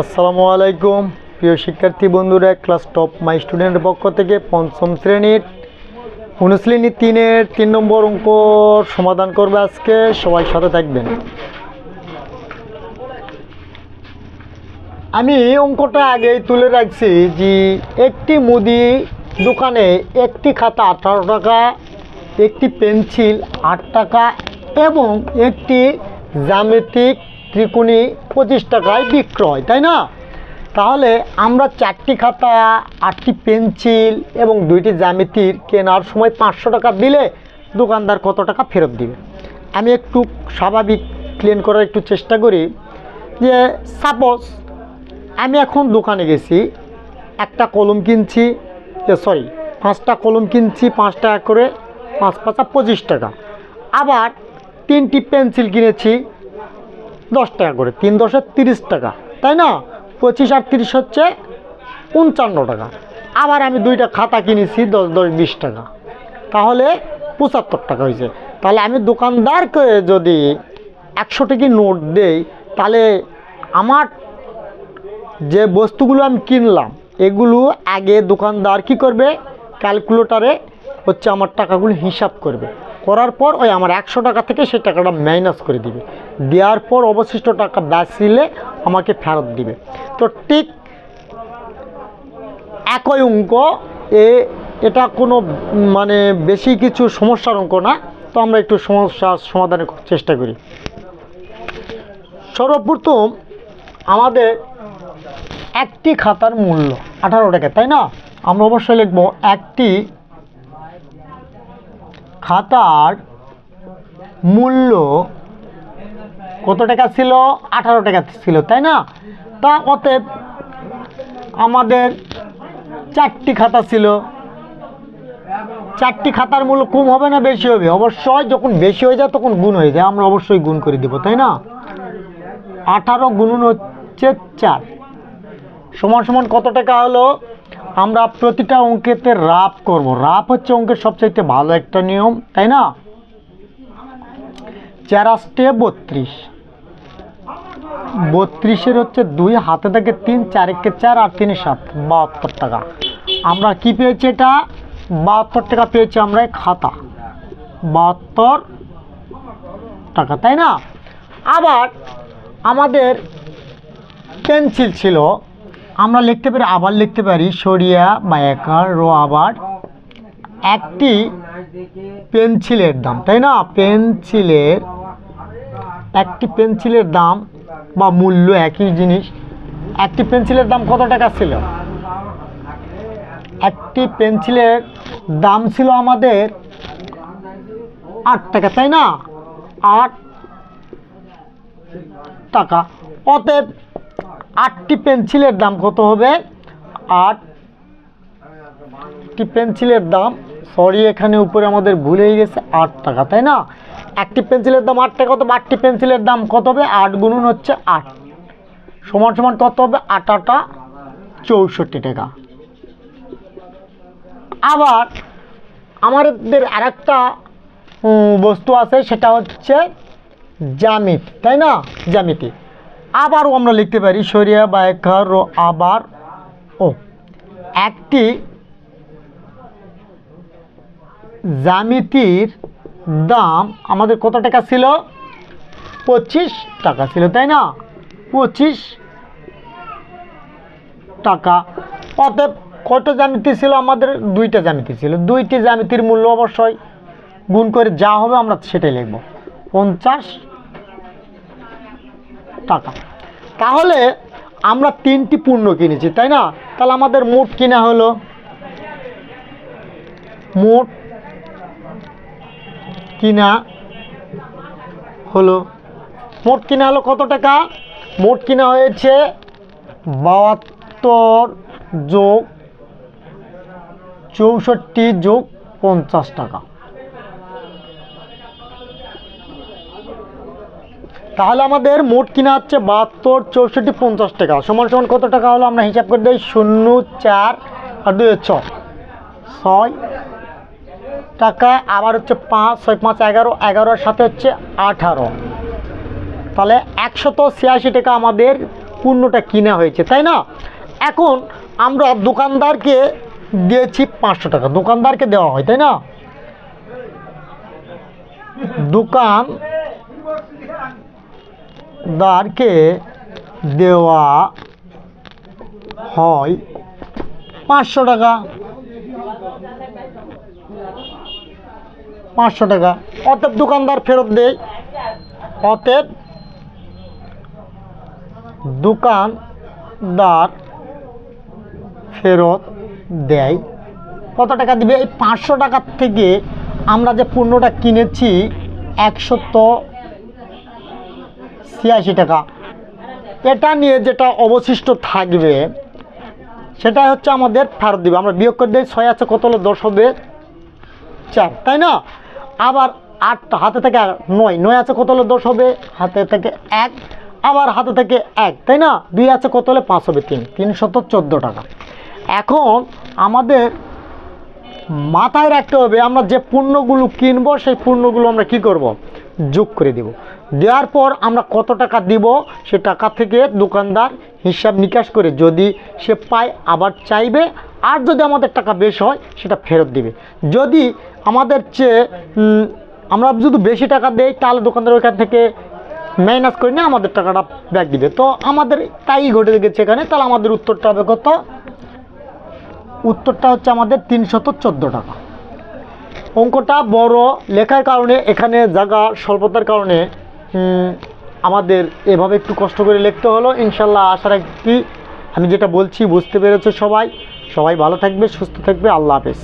আসসালামু আলাইকুম প্রিয় শিক্ষার্থী বন্ধুরা, ক্লাস টপ মাই স্টুডেন্টের পক্ষ থেকে পঞ্চম শ্রেণীর অনুশীলনী 3-এর 3 নম্বর অঙ্ক সমাধান করবে। আজকে সবাই সাথে থাকবেন। আমি অঙ্কটা আগেই তুলে রাখছি যে একটি মুদি দোকানে একটি খাতা 18 টাকা, একটি পেন্সিল 8 টাকা এবং একটি জ্যামিতিক ত্রিকোণী 25 টাকায় বিক্রয়, তাই না? তাহলে আমরা 4টি খাতা, 8টি পেন্সিল এবং 2টি জ্যামিতির কেনার সময় 500 টাকা দিলে দোকানদার কত টাকা ফেরত দিবে? আমি একটু স্বাভাবিক ক্লিয়ার করার একটু চেষ্টা করি যে সাপোজ আমি এখন দোকানে গেছি, একটা কলম কিনছি, 5টা কলম কিনছি 5 টাকা করে, 5 5 25 টাকা। আবার 3টি পেন্সিল কিনেছি 10 টাকা করে, 3 10 30 টাকা, তাই না? 25 আর 30 হচ্ছে 55 টাকা। আবার আমি 2টা খাতা কিনেছি 10 10 20 টাকা, তাহলে 75 টাকা হয়েছে। তাহলে আমি দোকানদারকে যদি 100 টাকা নোট দেই, তাহলে আমার যে বস্তুগুলো আমি কিনলাম এগুলো আগে দোকানদার কি করবে, ক্যালকুলেটারে হচ্ছে আমার টাকাগুলো হিসাব করবে, করার পর ওই আমার 100 টাকা থেকে সেই টাকাটা মাইনাস করে দিবে, দেওয়ার পর অবশিষ্ট টাকা বাঁচলে আমাকে ফেরত দিবে। তো ঠিক একই অঙ্ক, এটা কোনো মানে বেশি কিছু সমস্যার অঙ্ক না। তো আমরা একটু সমস্যার সমাধানের চেষ্টা করি। সর্বপ্রথম আমাদের একটি খাতার মূল্য 18 টাকা, তাই না? আমরা অবশ্যই লিখব একটি খাতার মূল্য কত টাকা ছিল? 18 টাকা ছিল, তাই না? তা অতএব আমাদের 4টি খাতা ছিল, 4টি খাতার মূল্য কম হবে না বেশি হবে? অবশ্যই যখন বেশি হয়ে যায় তখন গুণ হয়ে যায়, আমরা অবশ্যই গুণ করে দেব, তাই না? 18 গুণন হচ্ছে 4 সমান সমান কত টাকা হলো? আমরা প্রতিটা অঙ্কেতে রাফ করব। রাফ হচ্ছে অঙ্কের সবচাইতে ভালো একটা নিয়ম, তাই না? 4 8 32, 32-এর হচ্ছে 2, হাতে থাকে 3, 4 1 4 আর 3 7, 72 টাকা। আমরা কি পেয়েছি? এটা 72 টাকা পেয়েছি আমরা খাতা, 72 টাকা, তাই না? আবার আমাদের পেন্সিল ছিল, আমরা লিখতে পারি, আবার লিখতে পারি সরিয়া বা একার রো, আবার একটি পেন্সিলের দাম, তাই না? একটি পেন্সিলের দাম বা মূল্য একই জিনিস। একটি পেন্সিলের দাম কত টাকা ছিল? একটি পেন্সিলের দাম ছিল আমাদের 8 টাকা, তাই না? 8 টাকা। অতএব 8টি পেন্সিলের দাম কত হবে? 8টি পেন্সিলের দাম, এখানে উপরে আমাদের ভুল হয়ে গেছে, 8 টাকা, তাই না? একটি পেন্সিলের দাম 8 টাকা, কত? 8টি পেন্সিলের দাম কত হবে? 8 গুণন হচ্ছে 8 সমান সমান কত হবে? 8 8 64 টাকা। আবার আমাদের আরেকটা বস্তু আছে, সেটা হচ্ছে জ্যামিতি, তাই না? জ্যামিতি আবারও আমরা লিখতে পারি সরিয়া বা একার, আবার একটি জ্যামিতির দাম আমাদের কত টাকা ছিল? 25 টাকা ছিল, তাই না? 25 টাকা। অতএব কত জ্যামিতি ছিল আমাদের? 2টা জ্যামিতি ছিল। 2টি জ্যামিতির মূল্য অবশ্যই গুণ করে যা হবে আমরা সেটাই লিখব, 50 টাকা। তাহলে আমরা 3টি পণ্য কিনেছি, তাই না? তাহলে আমাদের মোট কিনা হলো, মোট কিনা হলো কত টাকা? মোট কিনা হয়েছে 72 যোগ 64 যোগ 50 টাকা। তাহলে আমাদের মোট কিনা হচ্ছে 72 64 50 টাকা সমান সমান কত টাকা হলো? আমরা হিসাব করে দিই, 0 4 আর 2 6 টাকা। আবার হচ্ছে 5 6 5 11, 11-এর সাথে হচ্ছে 18, তাহলে 186 টাকা আমাদের পণ্যটা কিনা হয়েছে, তাই না? এখন আমরা দোকানদারকে দিয়েছি 500 টাকা, দোকানদারকে দেওয়া হয়, তাই না? দোকানদারকে দেওয়া হয় 500 টাকা, 500 টাকা। অতএব দোকানদার ফেরত দেয়, অতএব দোকানদার ফেরত দেয়। কত টাকা দিবে? এই 500 টাকার থেকে আমরা যে পণ্যটা কিনেছি 186 টাকা, এটা নিয়ে যেটা অবশিষ্ট থাকবে সেটা হচ্ছে আমাদের ফেরত দিবে। আমরা বিয়োগ করে দিই, 6 আছে কত হলো? 10 হবে 4, তাই না? আবার 8 হাতে থেকে 9 আছে কত হলো? 10 হবে হাতে থেকে 1, আবার হাতে থেকে 1, তাই না? 2 আছে কত হলে? 5 হবে 3, 314 টাকা। এখন আমাদের মাথায় রাখতে হবে, আমরা যে পণ্যগুলো কিনবো সেই পণ্যগুলো আমরা কি করব? যোগ করে দেব। দেওয়ার পর আমরা কত টাকা দিব সে টাকা থেকে দোকানদার হিসাব নিকাশ করে যদি সে পায় আবার চাইবে, আর যদি আমাদের টাকা বেশ হয় সেটা ফেরত দিবে। যদি আমাদের চেয়ে আমরা যদি বেশি টাকা দেই তাহলে দোকানদার ওইখান থেকে মাইনাস করে নিয়ে আমাদের টাকাটা ব্যাক দিবে। তো আমাদের তাই ঘটে গেছে এখানে। তাহলে আমাদের উত্তরটা হবে কত? উত্তরটা হচ্ছে আমাদের 314 টাকা। অঙ্কটা বড় লেখার কারণে, এখানে জায়গা স্বল্পতার কারণে আমাদের এভাবে একটু কষ্ট করে লিখতে হলো। ইনশাল্লাহ আশা রাখি আমি যেটা বলছি বুঝতে পেরেছো সবাই। সবাই ভালো থাকবে, সুস্থ থাকবে। আল্লাহ হাফেজ।